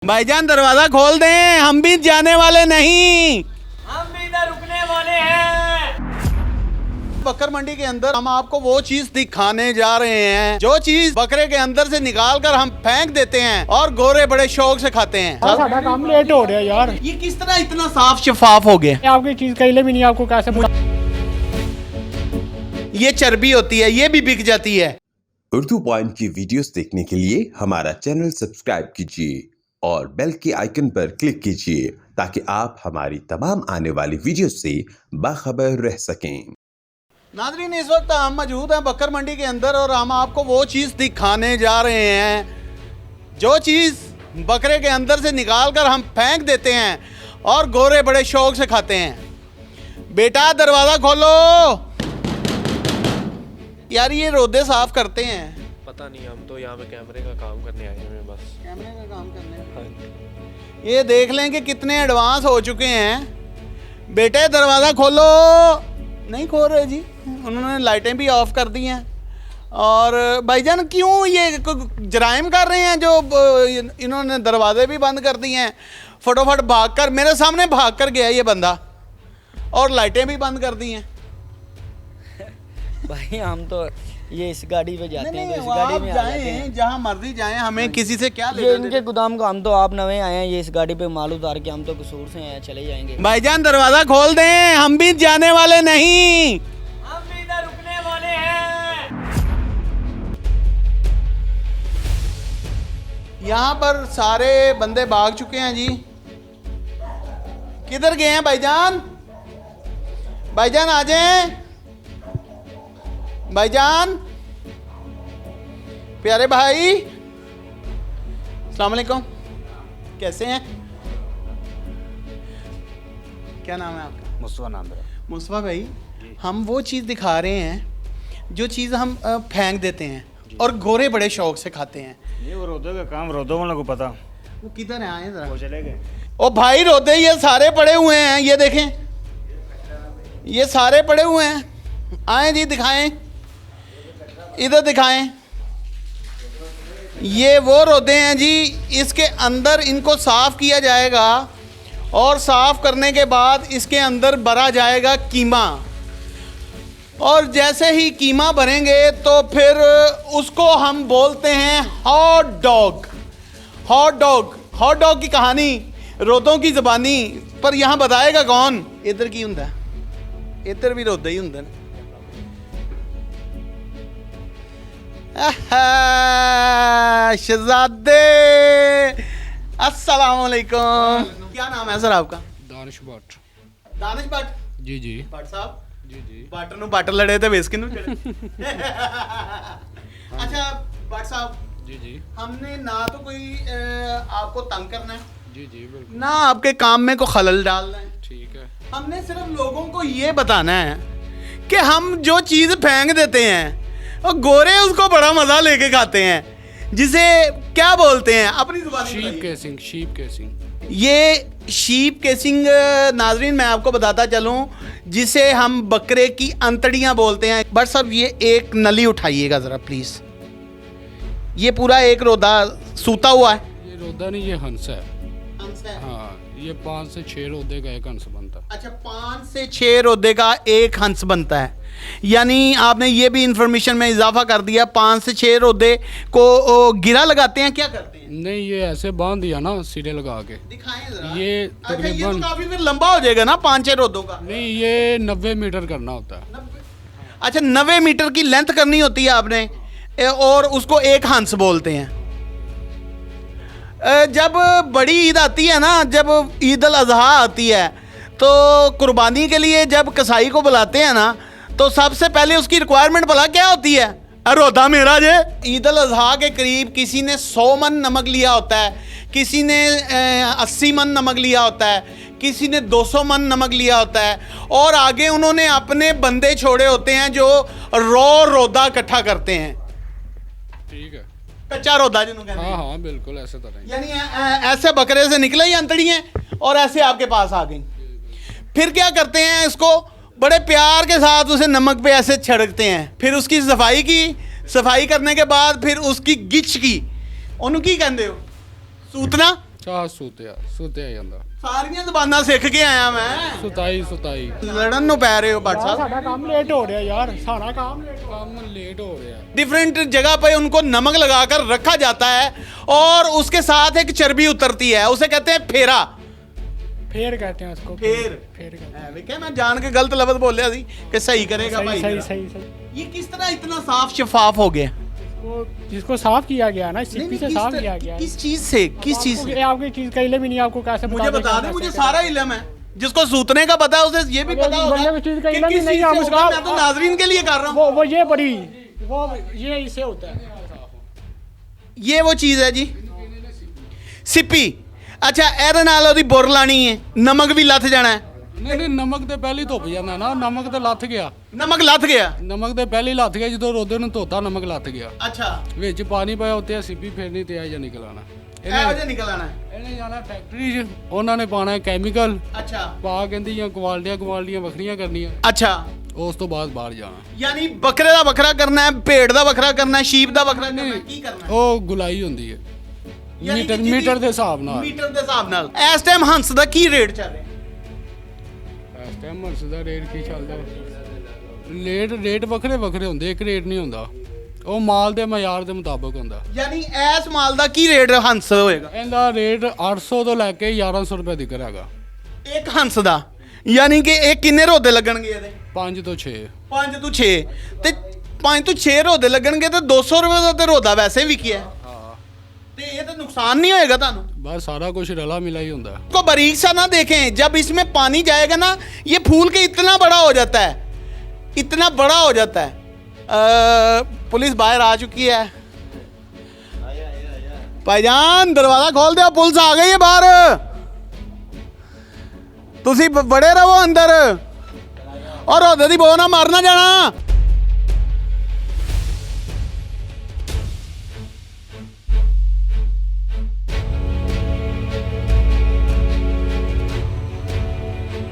भाईजान दरवाजा खोल दें, हम भी जाने वाले नहीं, हम भी इधर रुकने वाले हैं। बकर मंडी के अंदर हम आपको वो चीज दिखाने जा रहे हैं जो चीज बकरे के अंदर से निकाल कर हम फेंक देते हैं और गोरे बड़े शौक से खाते हैं। साडा काम लेट हो रहा है यार। ये किस तरह इतना साफ शफाफ हो गया? आपकी चीज कहीं भी नहीं, आपको कैसे पता? ये चर्बी होती है, ये भी बिक जाती है। उर्दू पॉइंट की वीडियोस देखने के लिए हमारा चैनल सब्सक्राइब कीजिए और बेल के आइकन पर क्लिक कीजिए ताकि आप हमारी तमाम आने वाली वीडियोस से बाखबर रह सकें। नाज़रीन, इस वक्त हम मौजूद हैं बकर मंडी के अंदर और हम आपको वो चीज़ दिखाने जा रहे हैं जो चीज़ बकरे के अंदर से निकाल कर हम फेंक देते हैं और गोरे बड़े शौक से खाते हैं। बेटा दरवाज़ा खोलो यार, ये रोदे साफ करते हैं। पता नहीं, हम तो यहाँ पे कैमरे का काम करने आए हैं बस। कैमरे का काम करने ये देख लें कि कितने एडवांस हो चुके हैं। बेटे दरवाज़ा खोलो, नहीं खोल रहे जी, उन्होंने लाइटें भी ऑफ कर दी हैं। और भाईजान क्यों ये जराइम कर रहे हैं जो इन्होंने दरवाजे भी बंद कर दिए हैं? फटोफट भाग कर, मेरे सामने भाग कर गया ये बंदा, और लाइटें भी बंद कर दी हैं। भाई हम तो ये इस गाड़ी पे जाते हैं, तो इस आप गाड़ी में आ जाते हैं। जाएं जहाँ मर्जी जाएं, हमें किसी से क्या ये इनके गोदाम को, हम तो आप नवे आए हैं, ये इस गाड़ी पे माल उतार के हम तो कसूर से हैं, चले जाएंगे। भाईजान दरवाजा खोल दें, हम भी जाने वाले नहीं, हम भी इधर रुकने वाले हैं। यहाँ पर सारे बंदे भाग चुके हैं जी। किधर गए हैं भाईजान? भाईजान आ जाएं, भाईजान, प्यारे भाई, अस्सलाम वालेकुम, कैसे हैं? क्या नाम है आपका? मुस्तफा नाम है। मुस्तफा भाई, हम वो चीज़ दिखा रहे हैं जो चीज़ हम फेंक देते हैं और गोरे बड़े शौक से खाते हैं। ये वो रोदे का काम, रोदो वालों को पता। वो किधर है? आए वो जरा। चले गए। ओ भाई, रोदे ये सारे पड़े हुए हैं, ये देखें, ये सारे पड़े हुए हैं। आए जी, दिखाएं, इधर दिखाएं। ये वो रोदे हैं जी, इसके अंदर इनको साफ़ किया जाएगा और साफ़ करने के बाद इसके अंदर भरा जाएगा कीमा, और जैसे ही कीमा भरेंगे तो फिर उसको हम बोलते हैं hot dog. Hot dog, hot dog की कहानी रोदों की ज़बानी पर यहाँ बताएगा कौन? इधर की हुंदा, इधर भी रोदा ही हुंदा। शहजादे, अस्सलाम वालेकुम। क्या नाम है सर आपका? दानिश भट्ट। दानिश भट्ट जी जी। भट्ट साहब जी जी। बाटर ਨੂੰ ਬਾਟਰ ਲੜੇ ਤੇ ਵੇਸ ਕਿਨੂੰ ਚੜੇ। अच्छा भट्ट साहब जी जी। हमने ना तो कोई आपको तंग करना है, जी जी बिल्कुल ना आपके काम में को खलल डालना है। ठीक है। हमने सिर्फ लोगों को ये बताना है कि हम जो चीज़ फेंक देते हैं और गोरे उसको बड़ा मज़ा लेके खाते हैं, जिसे क्या बोलते हैं अपनी जुबान में शीप बताइए। Casing, sheep casing. ये शीप केसिंग, नाजरीन मैं आपको बताता चलूँ, जिसे हम बकरे की अंतड़ियाँ बोलते हैं। बट साहब ये एक नली उठाइएगा ज़रा प्लीज़। ये पूरा एक रोदा सूता हुआ है। ये रोदा नहीं, ये हंस है। हंस है। हाँ, ये 5 से 6 रोदे का एक हंस बनता है। अच्छा, 5 से 6 रोदे का एक हंस बनता है, यानी आपने ये भी इंफॉर्मेशन में इजाफा कर दिया। 5 से 6 रोदे को गिरा लगाते हैं, क्या करते हैं? नहीं, ये ऐसे बांध दिया ना सिरे लगा के। दिखाएं जरा। ये अच्छा, ये तो तकरीबन काफी फिर लंबा हो जाएगा ना 5-6 रोदों का। नहीं, ये 90 मीटर करना होता है। अच्छा, 90 मीटर की लेंथ करनी होती है आपने, और उसको एक हंस बोलते हैं। जब बड़ी ईद आती है ना, जब ईद अल अज़हा आती है, तो कुर्बानी के लिए जब कसाई को बुलाते हैं ना, तो सबसे पहले उसकी रिक्वायरमेंट भला क्या होती है? रोदा मेरा जे। ईद अल अज़हा के करीब किसी ने 100 मन नमक लिया होता है, किसी ने 80 मन नमक लिया होता है, किसी ने 200 मन नमक लिया होता है, और आगे उन्होंने अपने बंदे छोड़े होते हैं जो रोदा इकट्ठा करते हैं। ठीक है। कच्चा रोदा जिन्होंने कहते हैं। हाँ हाँ बिल्कुल ऐसे तरह ही। यानी ऐसे बकरे से निकले ही अंतड़ियाँ और ऐसे आपके पास आ गई। फिर क्या करते हैं? इसको बड़े प्यार के साथ उसे नमक पे ऐसे छिड़कते हैं, फिर उसकी सफाई की, सफाई करने के बाद फिर उसकी गिच की, ਉਹਨੂੰ ਕੀ ਕਹਿੰਦੇ ਹੋ? सूतना ਚਾਹ ਸੁਤਿਆ ਜਾਂਦਾ ਸਾਰੀਆਂ ਜ਼ਬਾਨਾਂ ਸਿੱਖ ਕੇ ਆਇਆ ਮੈਂ ਸੁਤਾਈ ਲੜਨ ਨੂੰ ਪੈ ਰਹੇ ਹੋ ਭੱਟ साहब ਸਾਡਾ ਕੰਮ ਲੇਟ ਹੋ ਰਿਹਾ ਯਾਰ ਸਾਰਾ ਕੰਮ ਲੇਟ ਹੋ ਰਿਹਾ डिफरेंट जगह पे उनको नमक लगाकर रखा जाता है और उसके साथ एक चर्बी उतरती है उसे कहते हैं फेरा ਫੇਰ ਕਹਤੇ हैं उसको फेर ਫੇਰ कहते हैं देखिए मैं जान के गलत लफ्ज बोलिया थी कि सही करेगा भाई सही जरा। सही सही ये किस तरह इतना साफ शफाफ हो गया वो जिसको साफ किया गया ना नहीं, सीपी नहीं, से साफ किया गया किस चीज से किस चीज से आपकी चीज का इल्म ही नहीं आपको कैसे मुझे बता दें दे मुझे सारा इल्म है जिसको सूतने का पता है उसे ये भी पता होगा मतलब इस चीज का कि इल्म ही किस नहीं चीज है, से उसका- होगा। मैं तो नाजरीन के लिए कर रहा हूँ वो ये बड़ी वो ये इससे होता है ये वो चीज है जी सिप्पी अच्छा ਇਹਦੇ ਨਾਲ ਉਹਦੀ ਬੁਰ ਲਾਣੀ ਹੈ ਨਮਕ ਵੀ ਲੱਥ ਜਾਣਾ ਹੈ ਨਹੀਂ ਨਮਕ ਤੇ ਪਹਿਲੀ ਧੁੱਪ ਜਾਂਦਾ ਨਾ ਨਮਕ ਤੇ ਲੱਥ ਗਿਆ ਨਮਕ ਲੱਥ ਗਿਆ ਨਮਕ ਤੇ ਪਹਿਲੀ ਲੱਥ ਗਿਆ ਜਦੋਂ ਰੋਦੇ ਨੂੰ ਧੋਤਾ ਨਮਕ ਲੱਥ ਗਿਆ ਅੱਛਾ ਵਿੱਚ ਪਾਣੀ ਪਾਇਆ ਉੱਤੇ ਸਿੱਪੀ ਫੇਰਨੀ ਤੇ ਆ ਜਾਂ ਨਿਕਲ ਆਣਾ ਇਹੋ ਜਿਹਾ ਨਿਕਲ ਆਣਾ ਹੈ ਇਹਨੇ ਜਾਣਾ ਫੈਕਟਰੀ 'ਚ ਉਹਨਾਂ ਨੇ ਪਾਣਾ ਕੈਮੀਕਲ ਅੱਛਾ ਪਾ ਕਹਿੰਦੀ ਜਾਂ ਕੁਆਲਟੀਆਂ ਵੱਖਰੀਆਂ ਕਰਨੀਆਂ ਅੱਛਾ ਉਸ ਤੋਂ ਬਾਅਦ ਬਾਹਰ ਜਾਣਾ ਯਾਨੀ ਬੱਕਰੇ ਦਾ ਵੱਖਰਾ ਕਰਨਾ ਹੈ ਭੇਡ ਦਾ ਵੱਖਰਾ ਕਰਨਾ ਹੈ ਸ਼ੀਪ ਦਾ ਵੱਖਰਾ ਕਰਨਾ ਹੈ ਕੀ ਕਰਨਾ ਹੈ ਉਹ ਗੁਲਾਈ ਹੁੰਦੀ ਹੈ ਯਾਨੀ ਕਿ ਮੀਟਰ ਦੇ ਹਿਸਾਬ ਨਾਲ ਮੀਟਰ ਦੇ ਹਿਸਾਬ ਨਾਲ ਇਸ ਟਾਈਮ ਹੰਸ ਦਾ ਕੀ ਰੇਟ ਚੱਲ ਰਿਹਾ ਇਸ ਟਾਈਮ ਹੰਸ ਦਾ ਰੇਟ ਕੀ ਚੱਲਦਾ ਰੇਟ ਵੱਖਰੇ ਹੁੰਦੇ ਇੱਕ ਰੇਟ ਨਹੀਂ ਹੁੰਦਾ ਉਹ ਮਾਲ ਦੇ ਮਿਆਰ ਦੇ ਮੁਤਾਬਕ ਹੁੰਦਾ ਯਾਨੀ ਇਸ ਮਾਲ ਦਾ ਕੀ ਰੇਟ ਹੰਸ ਹੋਏਗਾ ਇਹਦਾ ਰੇਟ 800 ਤੋਂ ਲੈ ਕੇ 1100 ਰੁਪਏ ਤੱਕ ਹੈਗਾ ਇੱਕ ਹੰਸ ਦਾ ਯਾਨੀ ਕਿ ਇਹ ਕਿੰਨੇ ਰੋਦੇ ਲੱਗਣਗੇ ਇਹਦੇ 5 ਤੋਂ 6 5 ਤੋਂ 6 ਤੇ 5 ਤੋਂ 6 ਰੋਦੇ ਲੱਗਣਗੇ ਤੇ 200 ਰੁਪਏ ਦਾ ਤੇ ਰੋਦਾ ਵੈਸੇ ਵੀ ਕੀ ਹੈ ਤੇ ਇਹ ਤਾਂ ਨੁਕਸਾਨ नहीं होएगा ਤੁਹਾਨੂੰ बस सारा कुछ रला मिला ही होता है को बारीक सा ना देखें जब इसमें पानी जाएगा ना ये फूल के इतना बड़ा हो जाता है इतना बड़ा हो जाता है पुलिस बाहर आ चुकी है भाईजान दरवाजा खोल दो पुलिस आ गई है बाहर तुसी बड़े रहो अंदर और ओदे दी बो ना मारना जाना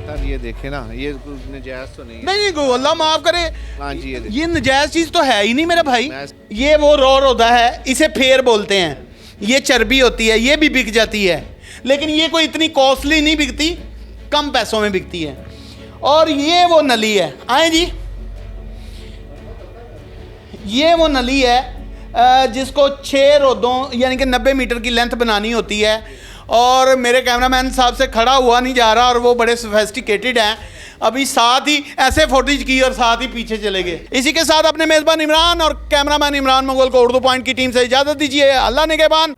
सर ये देखे ना ये नजायज तो नहीं है नहीं को अल्लाह माफ करे हाँ जी ये ये नजायज चीज तो है ही नहीं मेरे भाई मैं- ये वो रॉ होता है इसे फेर बोलते हैं ये चर्बी होती है ये भी बिक जाती है लेकिन ये कोई इतनी कॉस्टली नहीं बिकती कम पैसों में बिकती है और ये वो नली है आए जी ये वो नली है जिसको 6 रोदों यानी कि 90 मीटर की लेंथ बनानी होती है और मेरे कैमरामैन साहब से खड़ा हुआ नहीं जा रहा और वो बड़े सोफेस्टिकेटेड हैं अभी साथ ही ऐसे फुटेज की और साथ ही पीछे चले गए इसी के साथ अपने मेज़बान इमरान और कैमरामैन इमरान मंगोल को उर्दू पॉइंट की टीम से इजाज़त दीजिए अल्लाह निगहबान।